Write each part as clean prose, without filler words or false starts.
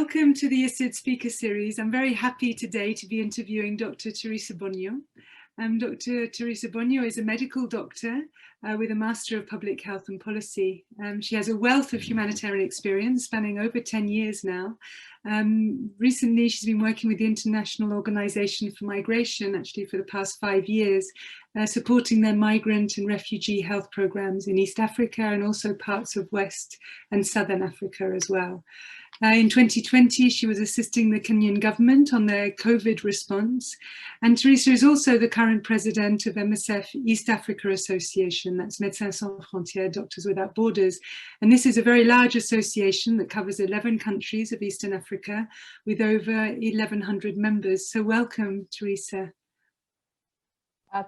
Welcome to the ISID Speaker Series. I'm very happy today to be interviewing Dr. Teresa Bonyo. Dr. Teresa Bonyo is a medical doctor with a Master of Public Health and Policy. She has a wealth of humanitarian experience spanning over 10 years now. Recently, she's been working with the International Organization for Migration, actually for the past 5 years, supporting their migrant and refugee health programs in East Africa and also parts of West and Southern Africa as well. In 2020, she was assisting the Kenyan government on their COVID response. And Teresa is also the current president of MSF East Africa Association, that's Médecins Sans Frontières, Doctors Without Borders. And this is a very large association that covers 11 countries of Eastern Africa with over 1,100 members. So welcome, Teresa.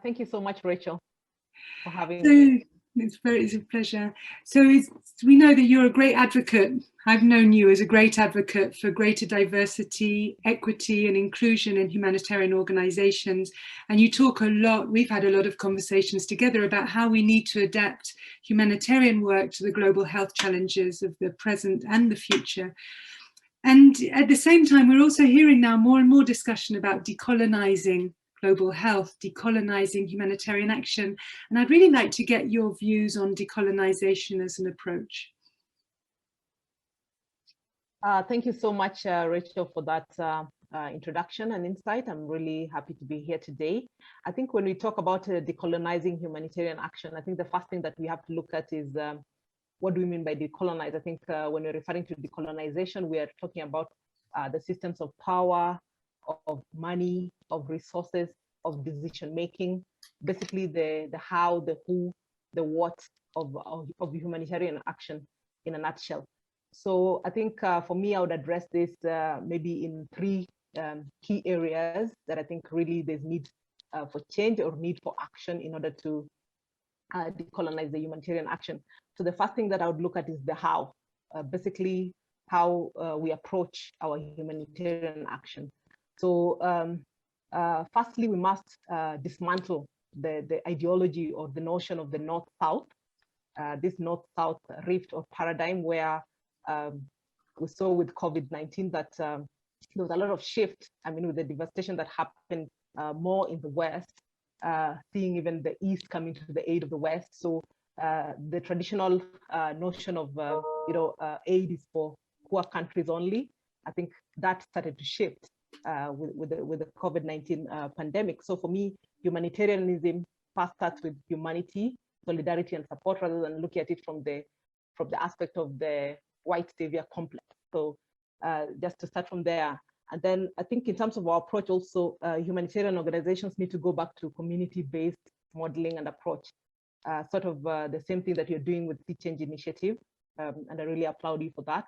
Thank you so much, Rachel, for having me. It's a pleasure. So we know that you're a great advocate. I've known you as a great advocate for greater diversity, equity and inclusion in humanitarian organizations. And you talk a lot, we've had a lot of conversations together about how we need to adapt humanitarian work to the global health challenges of the present and the future. And at the same time, we're also hearing now more and more discussion about decolonizing global health, decolonizing humanitarian action. And I'd really like to get your views on decolonization as an approach. Thank you so much, Rachel, for that introduction and insight. I'm really happy to be here today. I think when we talk about decolonizing humanitarian action, I think the first thing that we have to look at is what do we mean by decolonize? I think when we're referring to decolonization, we are talking about the systems of power, of money, of resources, of decision making, basically the how, the who, the what of humanitarian action in a nutshell. So I think for me, I would address this maybe in three key areas that I think really there's need for change or need for action in order to decolonize the humanitarian action. So the first thing that I would look at is the how, basically how we approach our humanitarian action. So firstly, we must dismantle the ideology or the notion of the North-South, this North-South rift or paradigm where we saw with COVID-19 that there was a lot of shift, I mean, with the devastation that happened more in the West, seeing even the East coming to the aid of the West. So the traditional notion of, aid is for poor countries only. I think that started to shift with the COVID-19 pandemic. So for me, humanitarianism first starts with humanity, solidarity, and support, rather than looking at it from the aspect of the white savior complex. So just to start from there. And then I think in terms of our approach also, humanitarian organizations need to go back to community-based modeling and approach, sort of the same thing that you're doing with Sea Change Initiative. And I really applaud you for that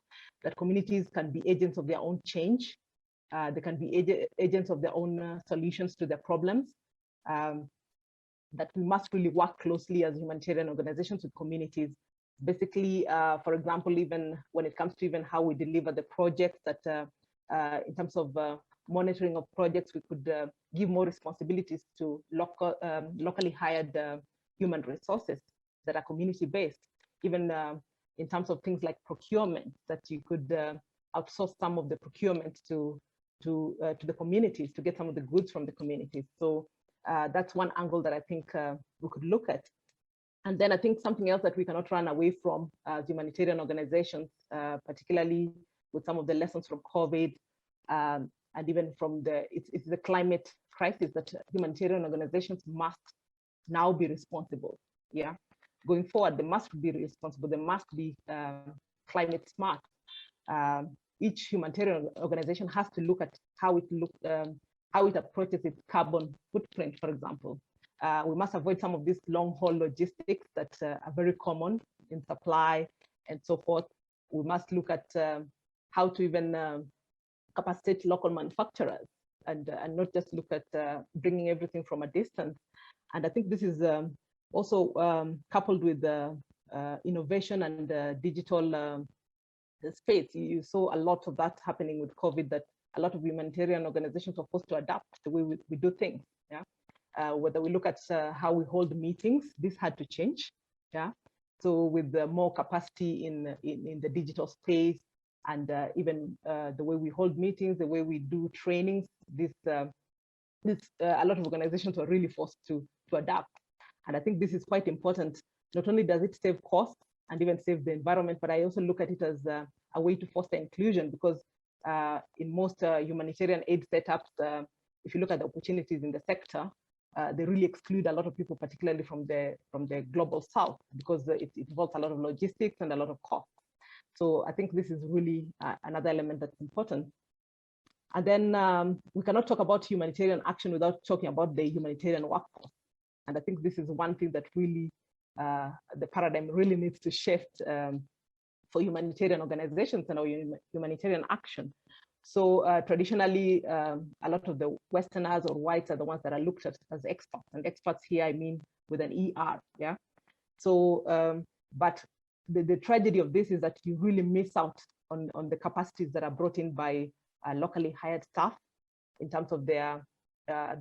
communities can be agents of their own change. They can be agents of their own solutions to their problems. That we must really work closely as humanitarian organizations with communities. Basically, for example, even when it comes to even how we deliver the projects, that in terms of monitoring of projects, we could give more responsibilities to locally hired human resources that are community-based. Even in terms of things like procurement, that you could outsource some of the procurement to the communities to get some of the goods from the communities. So that's one angle that I think we could look at. And then I think something else that we cannot run away from as humanitarian organizations, particularly with some of the lessons from COVID and even from it's the climate crisis, that humanitarian organizations must now be responsible. Yeah, going forward, they must be responsible. They must be climate smart. Each humanitarian organization has to look at how it approaches its carbon footprint, for example. We must avoid some of these long-haul logistics that are very common in supply and so forth. We must look at how to even capacitate local manufacturers and not just look at bringing everything from a distance. And I think this is also coupled with innovation and digital space. You saw a lot of that happening with COVID, that a lot of humanitarian organizations are forced to adapt the way we do things. Yeah, whether we look at how we hold meetings, this had to change. Yeah, so with more capacity in the digital space, And even the way we hold meetings, the way we do trainings, a lot of organizations are really forced to adapt. And I think this is quite important. Not only does it save costs and even save the environment, but I also look at it as a way to foster inclusion, because in most humanitarian aid setups, if you look at the opportunities in the sector, they really exclude a lot of people, particularly from the global south, because it involves a lot of logistics and a lot of cost. So I think this is really another element that's important. And then we cannot talk about humanitarian action without talking about the humanitarian workforce. And I think this is one thing that really, the paradigm really needs to shift for humanitarian organizations and our humanitarian action. So traditionally, a lot of the Westerners or whites are the ones that are looked at as experts. And experts here, I mean, with an ER, yeah? So, but the tragedy of this is that you really miss out on the capacities that are brought in by locally hired staff in terms of their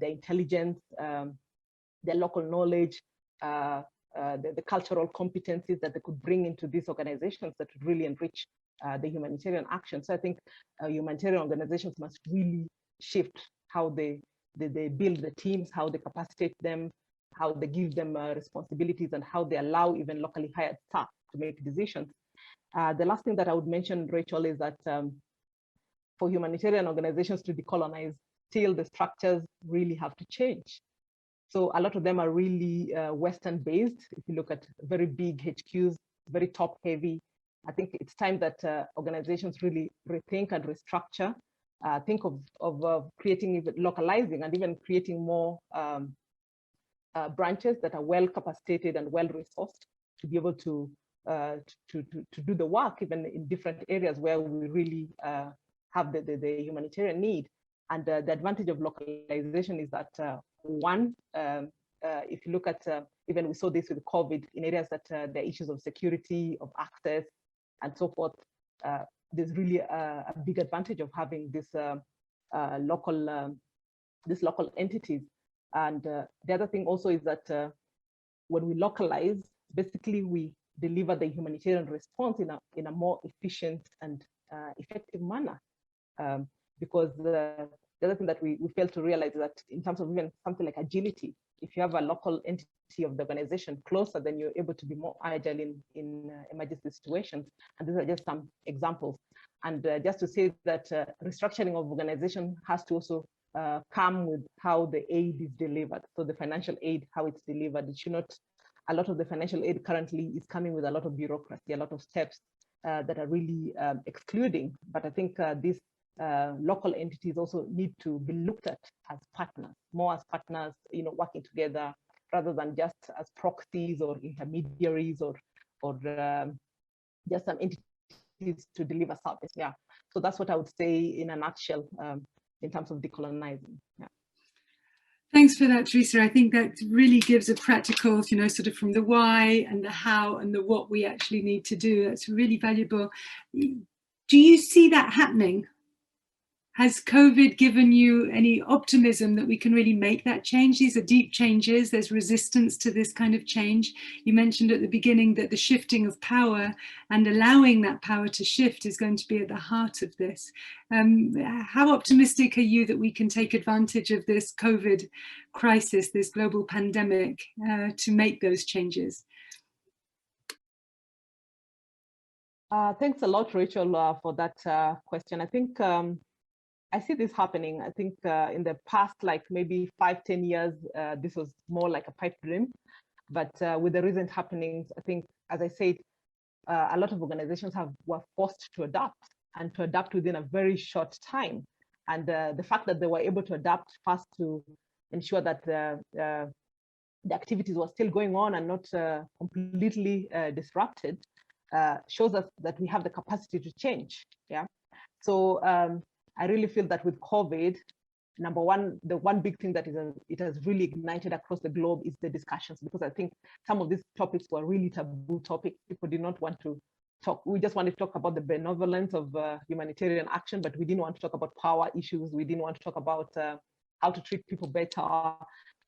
intelligence, their local knowledge, the cultural competencies that they could bring into these organizations that would really enrich the humanitarian action. So I think humanitarian organizations must really shift how they build the teams, how they capacitate them, how they give them responsibilities, and how they allow even locally hired staff to make decisions. The last thing that I would mention, Rachel, is that for humanitarian organizations to decolonize, still the structures really have to change. So a lot of them are really Western-based. If you look at very big HQs, very top-heavy, I think it's time that organizations really rethink and restructure, think of creating, even localizing, and even creating more branches that are well-capacitated and well-resourced to be able to do the work, even in different areas where we really have the humanitarian need. And the advantage of localization is that one, if you look at, even we saw this with COVID, in areas that there are issues of security, of access, and so forth, there's really a big advantage of having this local entities. And the other thing also is that when we localize, basically we deliver the humanitarian response in a more efficient and effective manner. Because the other thing that we fail to realize is that in terms of even something like agility, if you have a local entity of the organization closer, then you're able to be more agile in emergency situations. And these are just some examples. And just to say that restructuring of organization has to also come with how the aid is delivered. So the financial aid, how it's delivered, it should not, a lot of the financial aid currently is coming with a lot of bureaucracy, a lot of steps that are really excluding. But I think these local entities also need to be looked at as partners, more as partners, working together, rather than just as proxies or intermediaries or just some entities to deliver service. Yeah, so that's what I would say in a nutshell in terms of decolonizing. Yeah. Thanks for that, Teresa. I think that really gives a practical, sort of from the why and the how and the what we actually need to do. That's really valuable. Do you see that happening? Has COVID given you any optimism that we can really make that change? These are deep changes. There's resistance to this kind of change. You mentioned at the beginning that the shifting of power and allowing that power to shift is going to be at the heart of this. How optimistic are you that we can take advantage of this COVID crisis, this global pandemic, to make those changes? Thanks a lot, Rachel, for that question. I think I see this happening. I think in the past, like maybe 5-10 years, this was more like a pipe dream. But with the recent happenings, I think, as I said, a lot of organizations were forced to adapt, and to adapt within a very short time. And the fact that they were able to adapt fast to ensure that the activities were still going on and not completely disrupted shows us that we have the capacity to change. Yeah. So I really feel that with COVID, number one, the one big thing that it has really ignited across the globe is the discussions, because I think some of these topics were really taboo topics. People did not want to talk. We just wanted to talk about the benevolence of humanitarian action, but we didn't want to talk about power issues. We didn't want to talk about how to treat people better.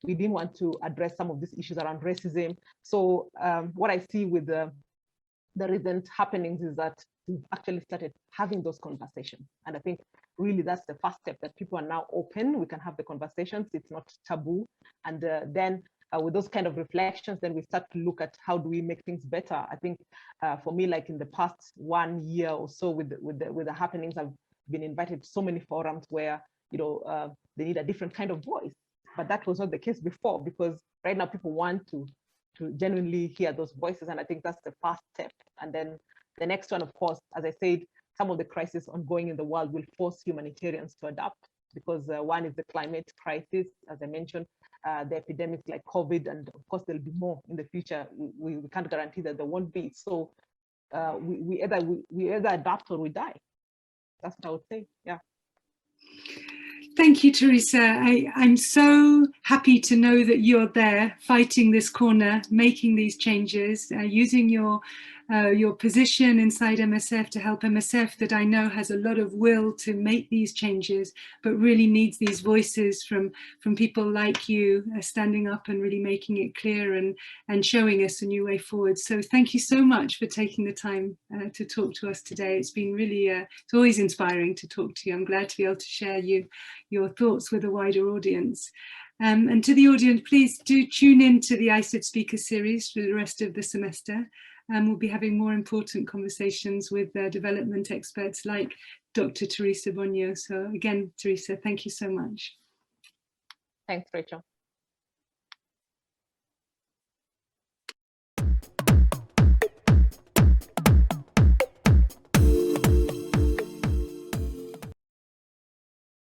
We didn't want to address some of these issues around racism. So what I see with the recent happenings is that we've actually started having those conversations. And I think really that's the first step, that people are now open. We can have the conversations. It's not taboo. And then with those kind of reflections, then we start to look at how do we make things better. I think for me, like in the past 1 year or so with the happenings, I've been invited to so many forums where, you know, they need a different kind of voice. But that was not the case before, because right now people want to genuinely hear those voices. And I think that's the first step. And then the next one, of course, as I said, some of the crises ongoing in the world will force humanitarians to adapt, because one is the climate crisis, as I mentioned, the epidemics like COVID, and of course there'll be more in the future. We can't guarantee that there won't be. So we either adapt or we die. That's what I would say. Yeah. Thank you, Teresa. I'm so happy to know that you're there fighting this corner, making these changes, using your position inside MSF to help MSF, that I know has a lot of will to make these changes, but really needs these voices from people like you standing up and really making it clear and showing us a new way forward. So thank you so much for taking the time to talk to us today. It's been really, it's always inspiring to talk to you. I'm glad to be able to share your thoughts with a wider audience. And to the audience, please do tune in to the ISID Speaker Series for the rest of the semester. We'll be having more important conversations with development experts like Dr. Teresa Bonyo. So again, Teresa, thank you so much. Thanks, Rachel.